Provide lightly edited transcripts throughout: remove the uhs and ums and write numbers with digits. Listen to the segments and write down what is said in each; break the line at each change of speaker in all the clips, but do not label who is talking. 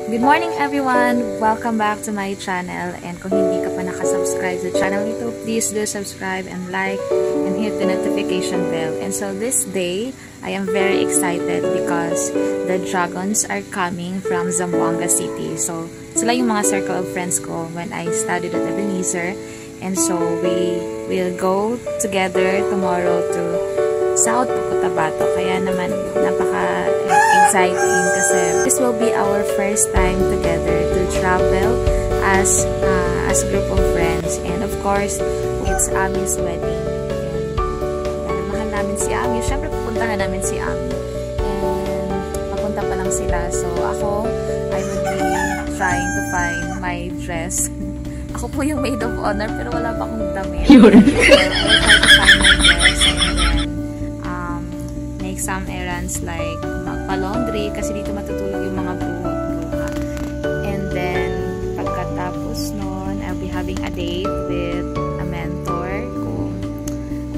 Good morning everyone! Welcome back to my channel, and kung hindi ka pa nakasubscribe sa channel nito, please do subscribe and like and hit the notification bell. And so this day, I am very excited because the dragons are coming from Zamboanga City. So sila yung mga circle of friends ko when I studied at Ebenezer, and so we will go together tomorrow to South Cotabato. Kaya naman napaka-exciting kasi this will be our first time together to travel as group of friends. And of course, it's Ami's wedding. And mahal namin si Ami. Siyempre, pupuntahan namin si Ami. And papunta pa lang sila. So ako, I would be trying to find my dress. Ako po yung maid of honor pero wala pa akong damit. So, I will try to find my dress and make some errands like magpa-laundry kasi dito matutulog yung mga bruha. And then, pagkatapos nun, I'll be having a date with a mentor kung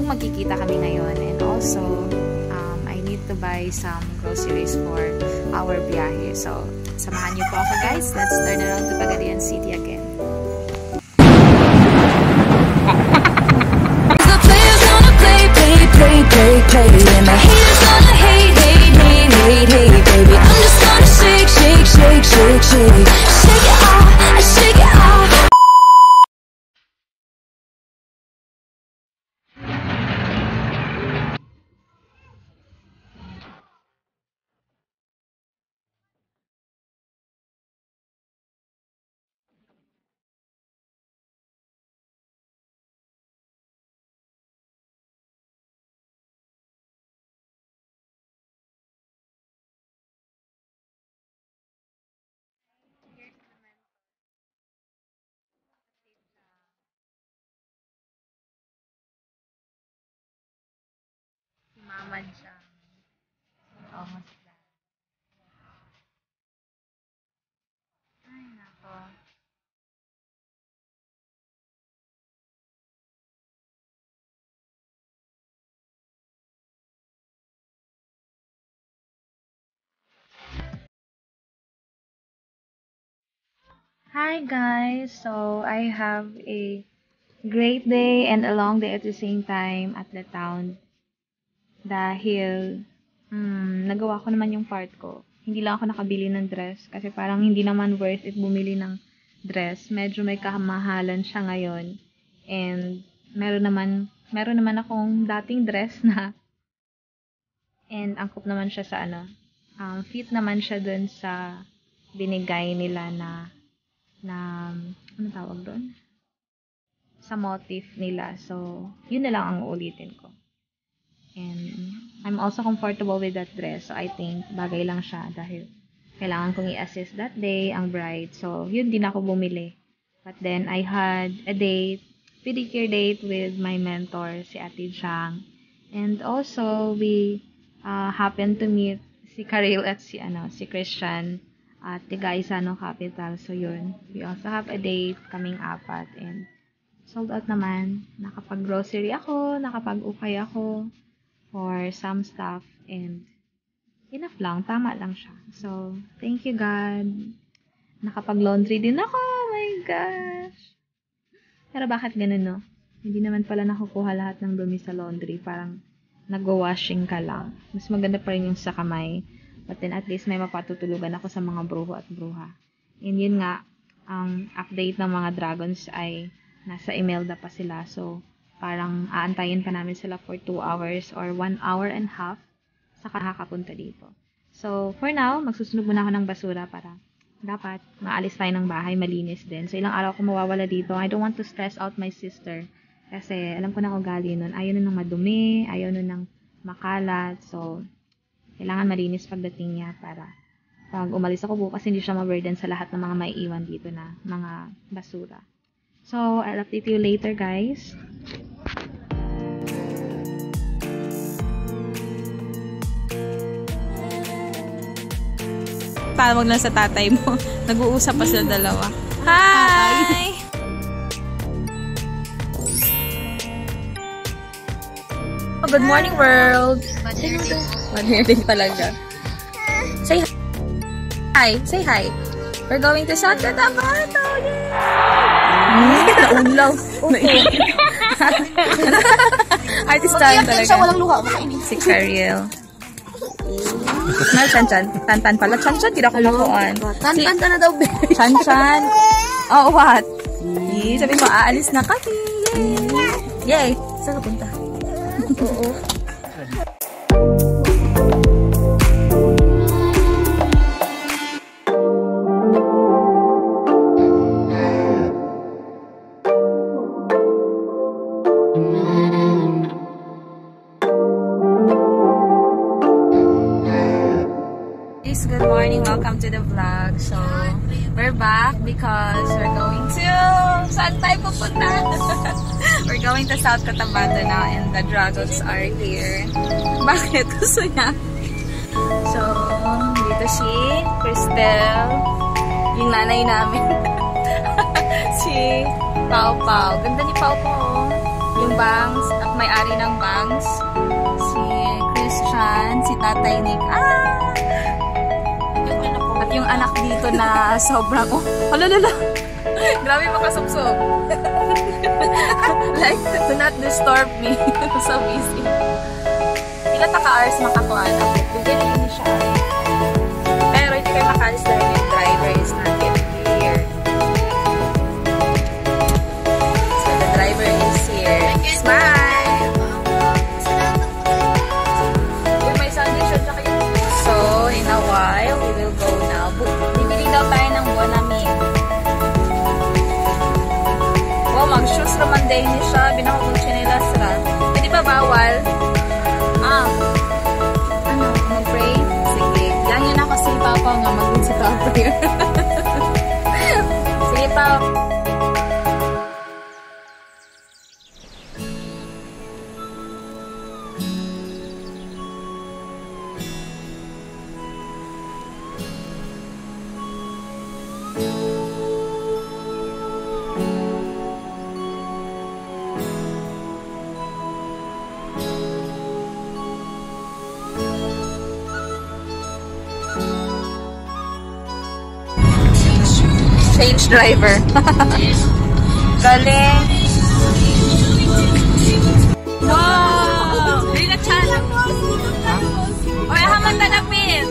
magkikita kami ngayon. And also, I need to buy some groceries for our biyahe. So, samahan niyo po ako guys. Let's turn around to Pagadian City again.
Play, and my haters gonna hate, baby. I'm just gonna shake it off, shake it off.
Mama siya. Almost done. Ay, nako. Hi guys! So, I have a great day and a long day at the same time at the town. Dahil, nagawa ko naman yung part ko. Hindi lang ako nakabili ng dress kasi parang hindi naman worth it bumili ng dress. Medyo may kamahalan siya ngayon. And, meron naman akong dating dress na and angkop naman siya sa fit naman siya dun sa binigay nila na ano tawag doon? Sa motif nila. So, yun na lang ang uulitin ko. And I'm also comfortable with that dress. So, I think bagay lang siya dahil kailangan kong i-assist that day ang bride. So, yun din ako bumili. But then, I had a date, pedicure date with my mentor, si Ate Chang. And also, we happened to meet si Karil at si Christian at Tigaisano Capital. So, yun. We also have a date kaming apat. And sold out naman. Nakapag-grocery ako, nakapag-ukay ako for some stuff. And enough lang. Tama lang siya. So, thank you God. Nakapag-laundry din ako. Oh my gosh. Pero bakit ganun, no? Hindi naman pala nakukuha lahat ng dumi sa laundry. Parang nag-washing ka lang. Mas maganda pa rin yung sa kamay. But then at least may mapatutulugan ako sa mga bruho at bruha. And yun nga, ang update ng mga dragons ay nasa Imelda pa sila. So, parang aantayin pa namin sila for 2 hours or 1 hour and a half saka nakakapunta dito. So, for now, magsusunog muna ako ng basura para dapat maalis tayo ng bahay, malinis din. So, ilang araw ko mawawala dito. I don't want to stress out my sister. Kasi, alam ko na ugali nun. Ayaw nun ng madumi, ayaw nun ng makalat. So, kailangan malinis pagdating niya para pag umalis ako bukas, hindi siya ma-burden sa lahat ng mga maiiwan dito na mga basura. So, I'll update you later, guys.
Tawag lang sa tatay mo. Nag-uusap pa sila dalawa. Hi! Good morning, world! Good morning talaga. Say hi! Say hi! We're going to South Cotabato! Yay! Naulaw. Artist tayo talaga.
Walang luha.
Si Cariel. Chan-chan. Tan-tan pala. Chan-chan, di na kulakuan.
Tan-tan ka na daw, be.
Chan-chan. Oh, what? Sabi mo, aalis na kami. Yay! Saan ka punta? Oo. Good morning, welcome to the vlog. So, we're back because we're going to... Saan tayo pupunta? We're going to South Cotabato now and the dragons are here. Bakit? Gusto niya. So, dito si Cristel, yung nanay namin. Si Pao Pao. Ganda ni Pao Pao. Yung bangs at may-ari ng bangs. Si Christian, si Tatay Nick. At yung anak dito na sobrang, oh, halalala. Grabe makasubsob. Like, do not disturb me. So busy. Ilan ka-hours makakuha na? Bigyan rin siya. Pero hindi kayo makalis dahil yung driver is not yet here. So the driver is here. Smile! Uy, may foundation siya kayo. So, in a while, we will go now. Bibili daw tayo ng Bonaming. Wow, mag-shoes naman day ni siya. Binako kong chinelas ra. Pwede ba bawal? Ano? Mag-pray? Sige. Yan yun ako si Papa nga mag-sit ako prayer. Sige, Papa. Change driver. Galing. Wow! Rina Chan. Oy, haman tanapin.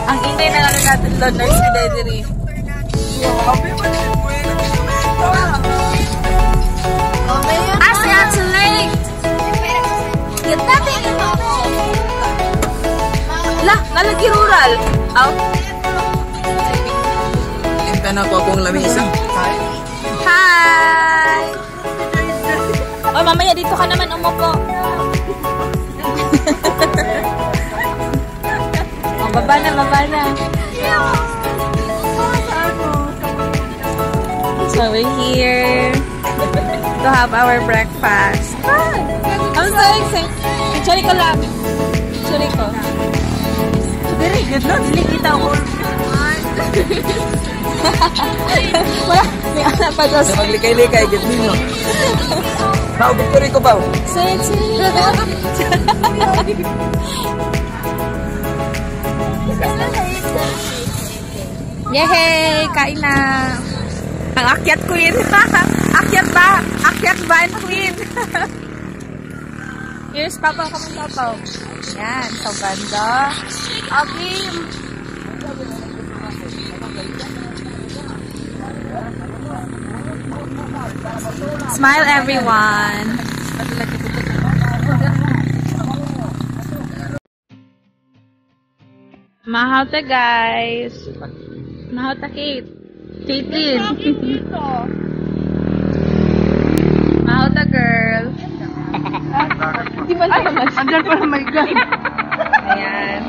Ang ingay na lang natin doon, nurse si Dedry. Si Ate Lake! Get natin! Lah, nalagi rural. Aw.
Tinta na po akong lamisa.
Hi! Oh, mamaya dito ka naman umupo. Oh, baba na, baba na. So we're here to have our breakfast. I'm so excited. Actually ko lang. Actually ko. Very good, no? Dili kita ako. Wala. May anak pa doon.
Maglikay-likay, get me no. Pao, victory ko, Pao.
Sexy. Yehey! Kain na! Ang akyat queen! Akyat ba? Akyat ba ang queen? Here's Papa, kami Papa. Yan, so ganda. Okay. Smile everyone! Mahal ta guys! Mahal ta Kate! Katein! Mahal ta girl! Di ba naman?
Andyan pa na may gun.
Ayan.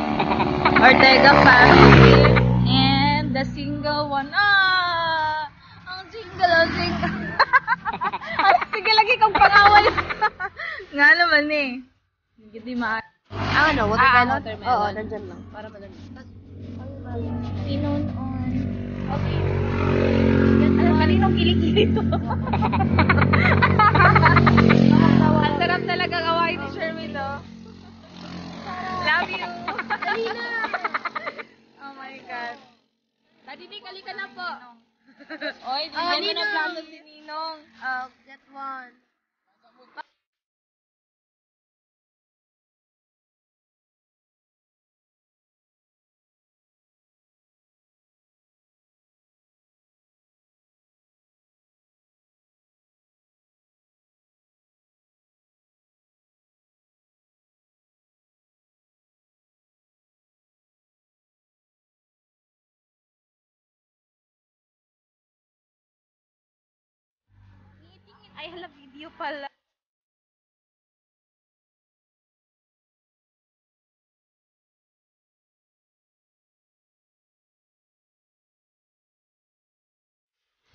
Ortega family. And the single one. Ang single, ang single. Sige, lagi kang pangawal. Nga naman eh. Hindi
Ano, watermelon?
Watermelon.
Oo, nandyan lang. Para madami.
Pinon on. Okay. Yan, kaninong kilikili to? Ang sarap talaga kawain ni Sherwin, no? Love you! Dali na! Oh my God. Daddy Nick, halika na po. Oy, di mo na plano si Ninong.
Get one.
Ay, hala, video pala.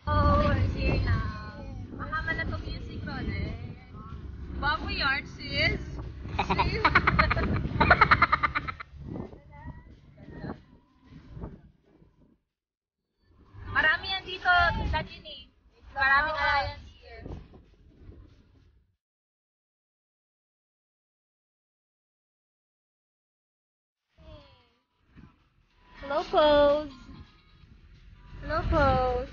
Oh, here now. Mahama na to music ron eh. Bago yard, sis. Sis. Marami yan dito, Daddy Nick. Maraming alliance here. Hello, pose. Hello, pose.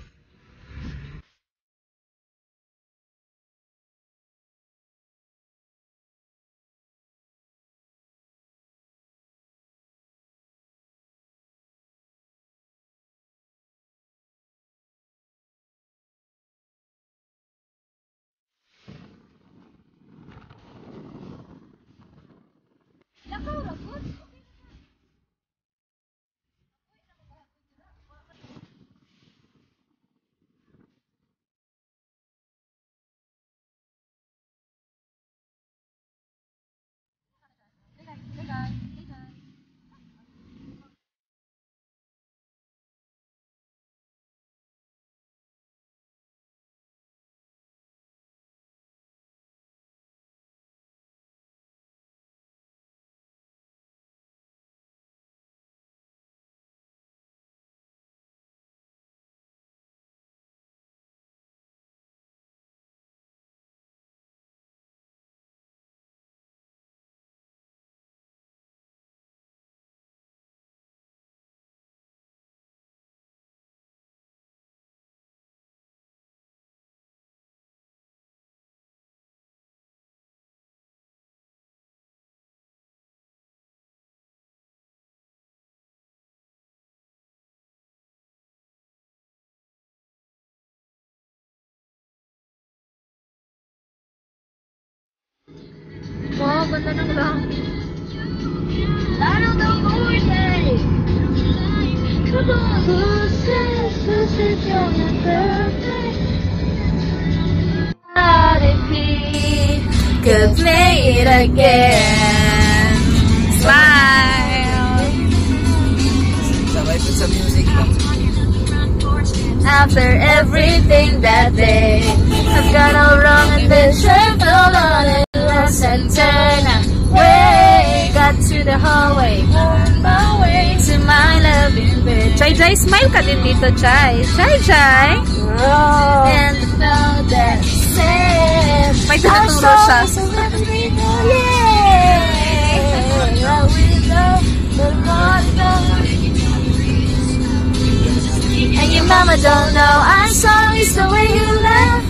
Wow, ganda ng langit.
Lalo daw birthday! Come on! Who says you're my birthday?
If we could play it again. Smile.
Sabay po sa music.
After everything that day, I've gone all wrong and then shuffled on it. Lost and turned away. Got to the hallway, on my way to my loving bed. Jai Jai, smile ka din dito, Jai. Jai Jai.
Oh.
And now that said, may tinuturo siya. And your mama don't know I'm sorry, it's the way you laugh.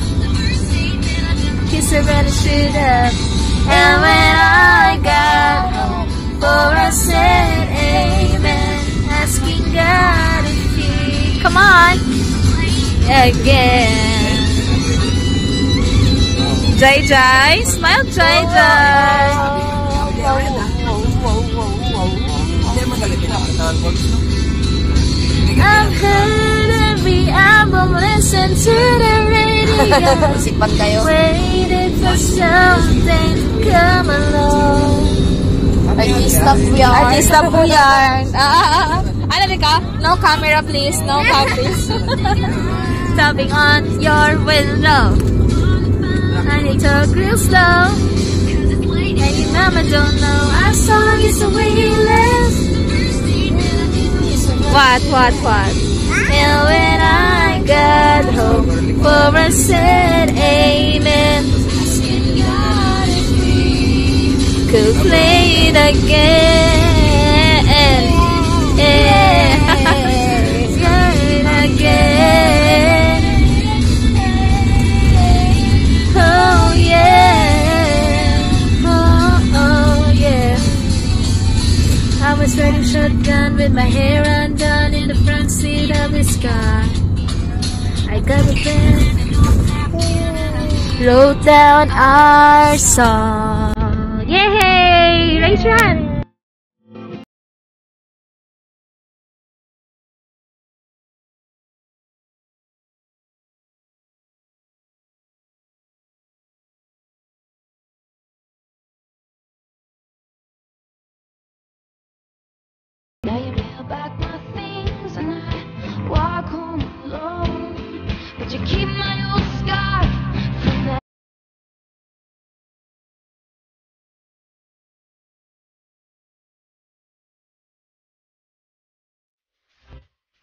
Kiss her and I should have. And when I got home, for I said amen, asking God if he, come on, again. Jai Jai, smile Jai Jai.
Hindi mo galit na.
I've heard every album, listened to the radio.
Isipan kayo.
Waited for something to come along.
Artista po yan.
Artista po yan. Ano din ka? No camera please, no copies. Tapping on your window. I need to talk real slow. And your mama don't know our song is What? And when I got home, for I said amen. Could play it again. Yeah. Again. Oh yeah. Oh yeah. I was riding shotgun with my hair undone in the front seat of his car. I got a pen, wrote down our song. Yay! Raise your hand.
Now you mail back my things and I walk home alone, but you keep my old scarf from that.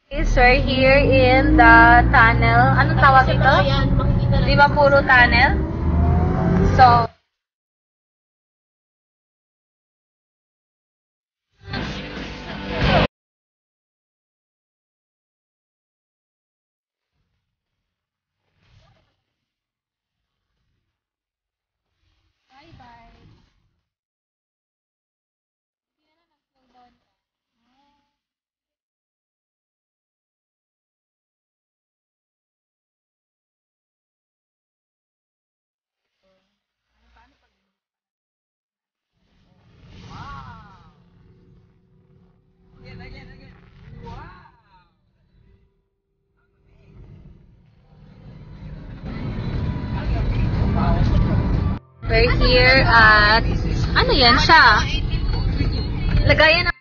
Is we're here in the tunnel. Anong tawag ito? Di ba puro tunnel? So, we're here at, ano yan siya? Lagayan ng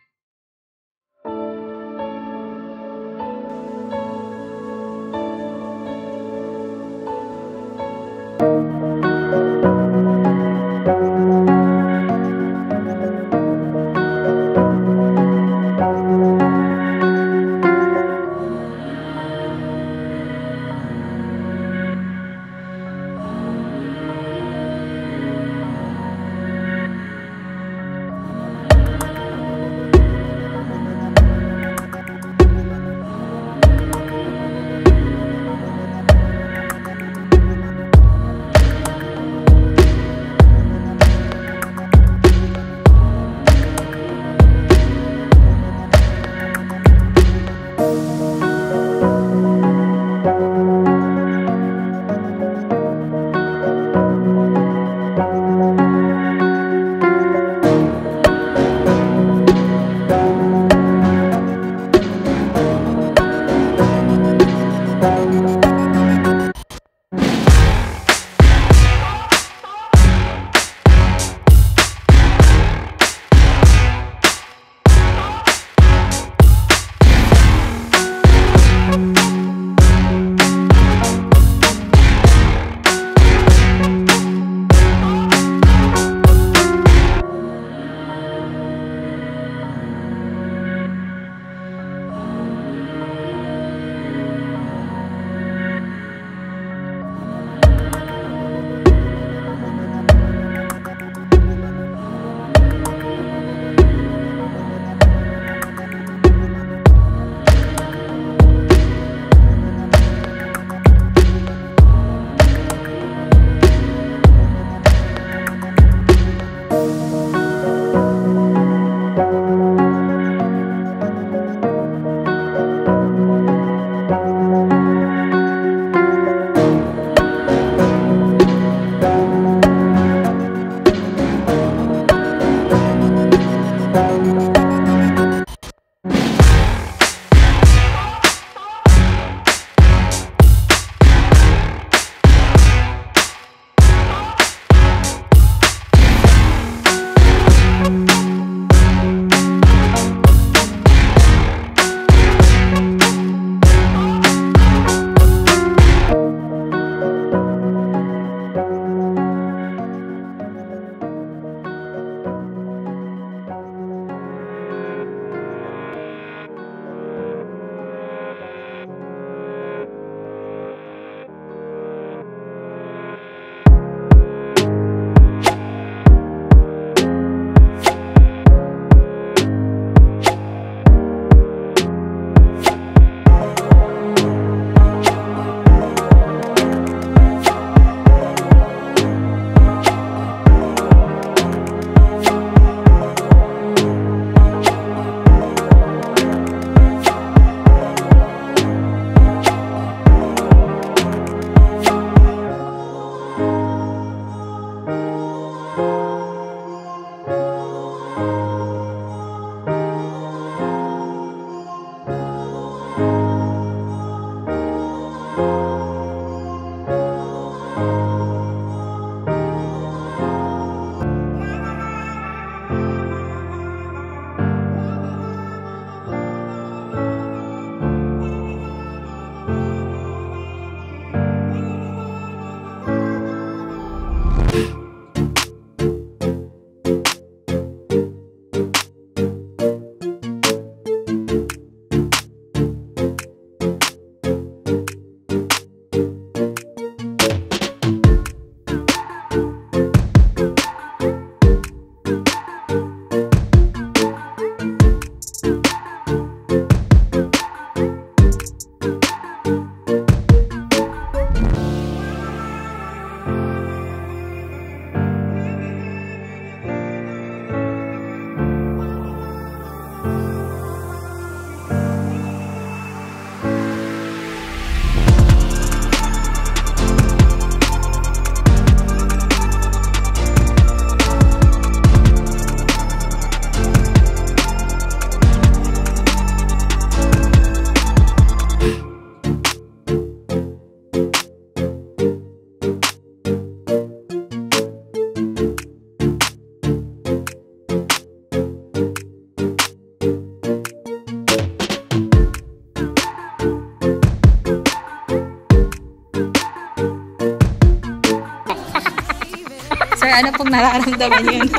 pong nararamdaman yun.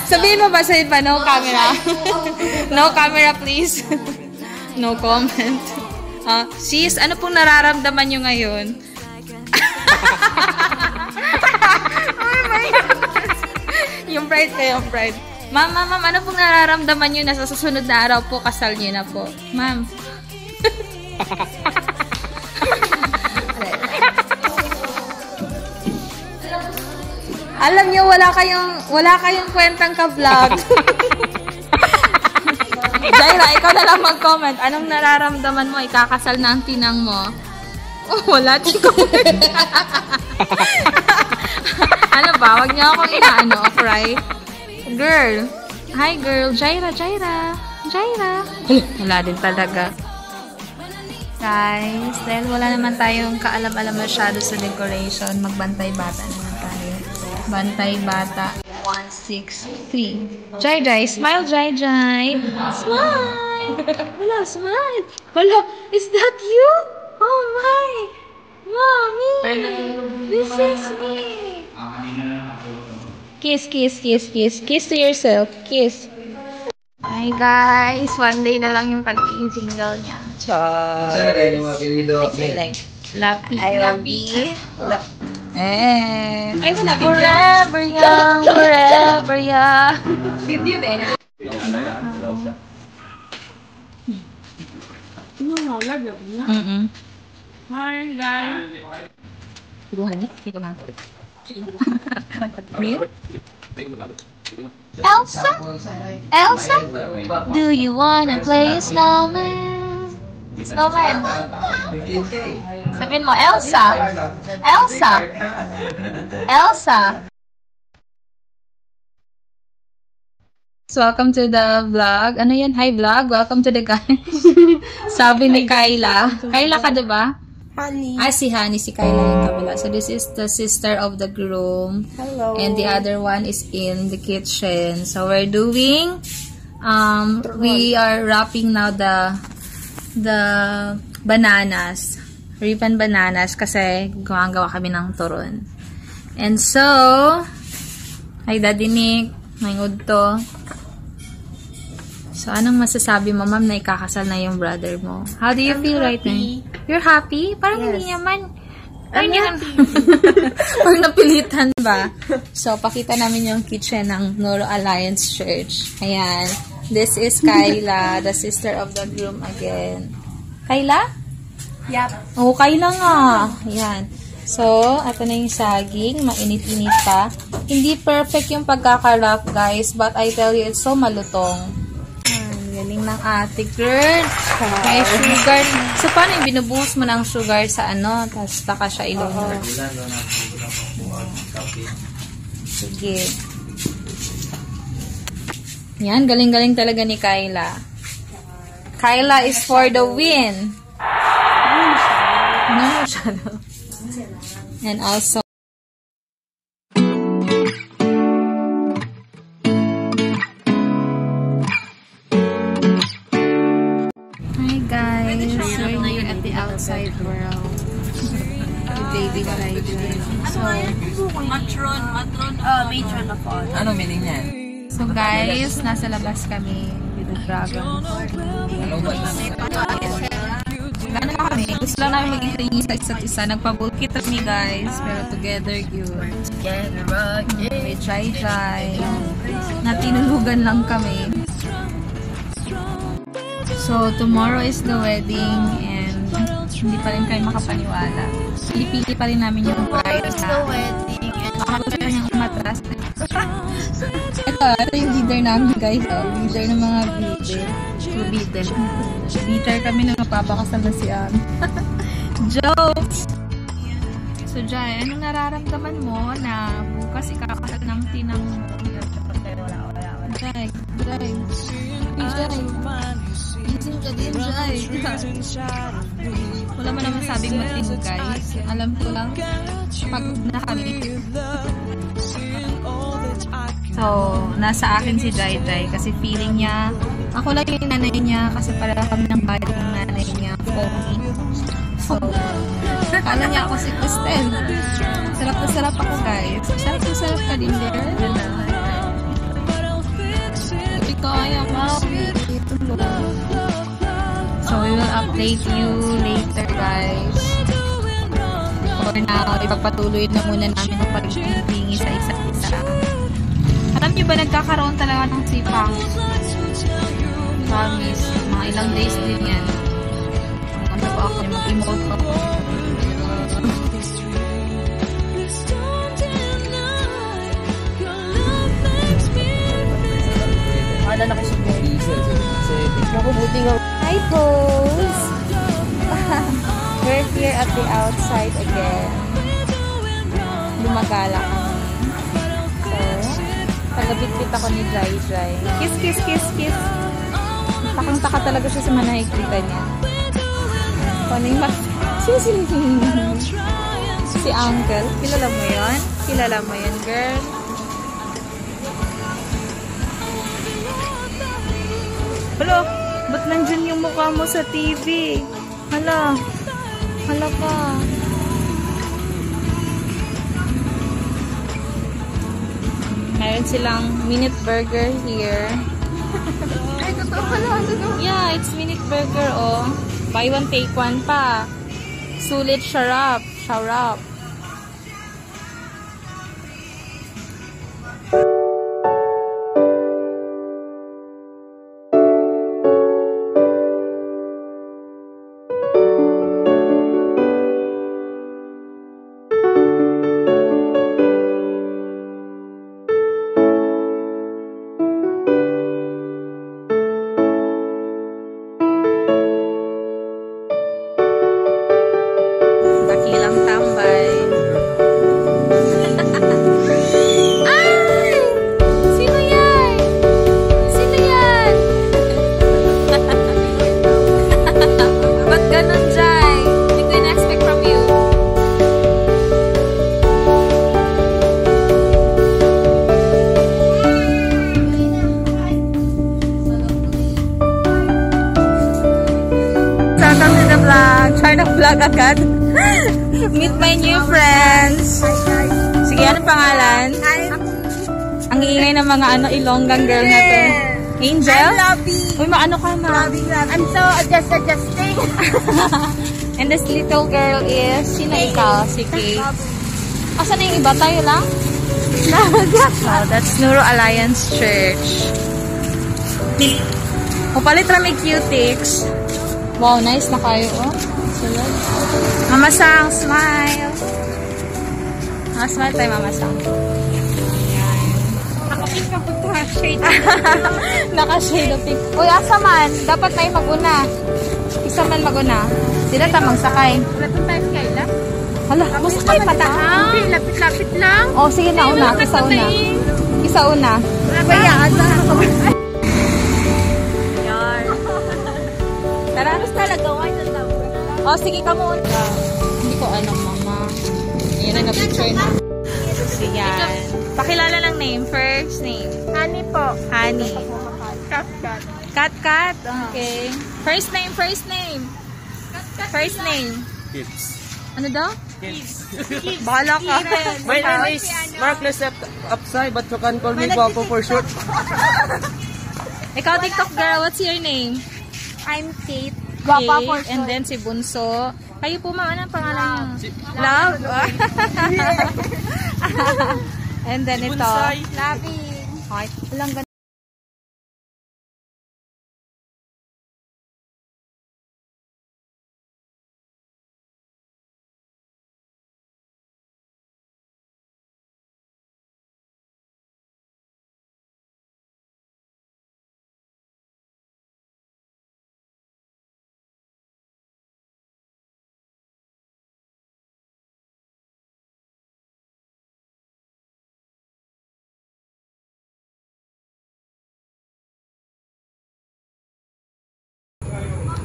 Sabihin mo ba sa iba, no camera? No camera, please. No comment. Sis, ano pong nararamdaman nyo ngayon? Oh my God. Yung bride kayo, bride. Ma'am, ano pong nararamdaman nyo na sa susunod na araw po, kasal nyo na po? Ma'am. Alam nyo, wala kayong kwentang ka-vlog. Jaira, ikaw na lang mag-comment. Anong nararamdaman mo? Ikakasal na ang tinang mo. Oh, wala chiko. Ano ba? Wag niyo akong inaano, right? Girl. Hi, girl. Jaira. Wala din talaga. Guys, dahil wala naman tayong kaalam-alam masyado sa decoration, magbantay bata naman tayo. Bantay bata. 163. Jai. Smile, Jai. Smile. Wala, smile. Wala, is that you? Oh my. Mommy. This is me. Kiss. Kiss to yourself. Kiss. Hi guys, one day na lang yung pagiging single niya. Lucky. I love you. I love you. Forever young, forever young. Hi guys.
Elsa, do you wanna play snowman? Snowman. Sabihin mo, Elsa.
So, welcome to the vlog. Ano yan? Hi vlog. Welcome to the guys. Sabi ni Kyla. Kyla ka diba?
Honey.
Si Honey. Si Kyla yung kabila. So, this is the sister of the groom.
Hello.
And the other one is in the kitchen. So, we're doing, we are wrapping now the bananas. Ribbon bananas kasi gumagawa kami ng turon. And so, hi Daddy Nick. May to. So, anong masasabi mo, ma'am, na ikakasal na yung brother mo? How do you feel right now? You're happy? Parang hindi naman. Parang napilitan ba? So, pakita namin yung kitchen ng Noro Alliance Church. Ayan. This is Kyla, the sister of the groom again. Kyla?
Yep.
Oh, Kyla nga. Ayan. So, ito na yung saging. Mainit-init pa. Hindi perfect yung pagkakarap, guys. But I tell you, it's so malutong. Galing ng ate girl. May sugar. So, paano yung binubuhos mo ng sugar sa ano? Tapos, baka siya ilunod. Sige. Yan, galing-galing talaga ni Kyla. Kyla is for the win. No, shadow. And also, at the outside world. The baby driver. So,
Matron na po.
Ano meaning niya?
So guys, nasa labas kami with the dragon. Gano'n na kami. Gusto lang namin maging tingin sa isa't isa. Nagpabulkit kami guys. Pero together yun. May jai-jai. Natinulugan lang kami. So, tomorrow is the wedding and hindi pa rin kayo makapaniwala. Pili-pili pa rin namin yung bride na makapagod pa niyang umatras. Ito yung leader namin guys. Leader ng mga bidder. Bidder kami na mapapakasal na si Am. Jokes! So, Jai, anong nararamdaman mo na bukas ikakasal ng tinang mo? Jai. Ising ka din, Jai. Wala mo naman sabing matino, guys. Alam ko lang, pagod na kami. So, nasa akin si Jai kasi feeling niya, ako lang yung nanay niya kasi para kami ng bad yung nanay niya, Pogi. So, kala niya ako si Kristen. Sarap na sarap ako, guys. Sarap na sarap ka din, girl. Hindi ko kaya mo. So, we will update you later, guys. For now, ipagpatuloy na muna namin ang pag-ibig sa isa't isa. Alam niyo ba, nagkakaroon talaga ng sipang? Promise, mga ilang days din yan. Ano ba ako, mag-emote ako.
Wala na kasi yung diesel. Nakubuti nga.
Hi, Pose! We're here at the outside again. Lumagala kami. So, tagabit-bit ako ni Jai Jai. Kiss, kiss, kiss, kiss. Takang-taka talaga siya sa mga nakikita niya. Paano yung si Uncle. Kilala mo yun? Kilala mo yun, girl? Hello? Ba't nandyan yung mukha mo sa TV? Hala. Hala ka. Meron silang minute burger here.
Ay, totoo pala.
Yeah, it's minute burger, oh. Buy one, take one pa. Sulit, sharap. Sharap. Dakilang tambay. Ay! Sino yan? Sino yan? Ba't ganun, Jai? Hindi ko in-expect from you. Welcome to the vlog. Try na vlog agad. Meet my new friends. Sige, anong pangalan? Ang iingay ng mga Ilonggang girl na to. Angel?
I'm Lobby.
Uy, maano ka na?
I'm so adjusting.
And this little girl is, sino ikaw? Si Kate. Asan na yung iba? Tayo lang? Oh, that's Nuro Alliance Church. Upalit rami cutics. Wow, nice na kayo, oh. Mama Sang, smile. Smile tayo, Mama Sang.
Nakapit ka po ito, shade.
Naka-shade of pink. Uy, asa man? Dapat tayo maguna. Isa man maguna. Sila tamang sakay.
Wala itong tayo sa kaila.
Hala, masakay pa ta.
Hindi, lapit-lapit lang.
Oh, sige na, una. Isa una. Isa una.
Bayaan na.
Tara.
Talaga, why not now?
Oh, sige ka muna. Hindi ko alam, Mama. Yan ang na-picture na. Sige. Pakilala lang name. First name.
Honey po.
Honey.
Cut.
Kat. Okay. First name. First name.
Kids.
Ano daw?
Kids.
Bahala ka.
My name is Mark Lesep Upside, but you can call me Guapo for short.
Ikaw, TikTok girl. What's your name?
I'm Kate.
Gwapa for and then si Bunso. Kayo po, Mama, anong pangalan niyo? Love. And then ito.
Loving.
Okay. Walang ganun.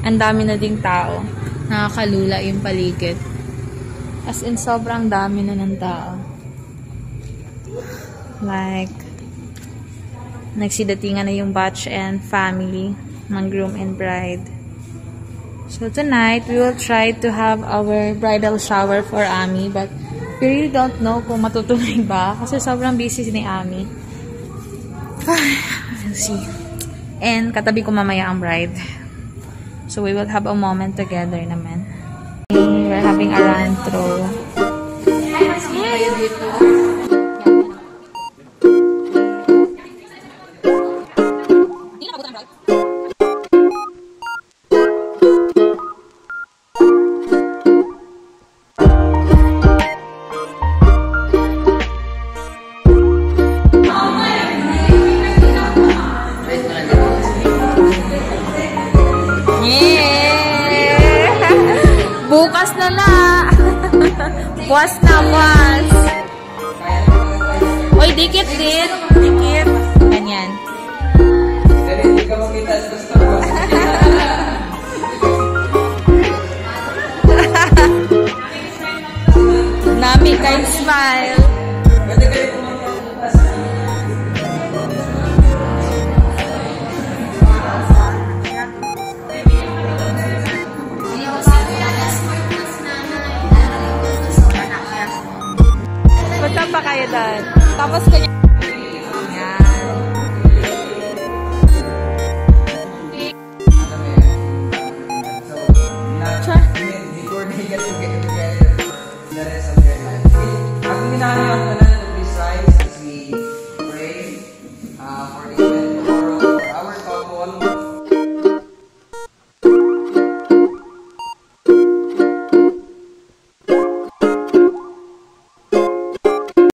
Ang dami na ding tao. Nakakalula yung paligid. As in, sobrang dami na ng tao. Like, nagsidatingan na yung batch and family ng groom and bride. So tonight, we will try to have our bridal shower for Ami, but we really don't know kung matutuloy ba kasi sobrang busy ni Ami. We'll see. And katabi ko mamaya ang bride. So we will have a moment together naman. We're having a run-through. Bukas na na! Buwas na, buwas! Uy, dikit din! Dikit! Ganyan. Nami, kind smile!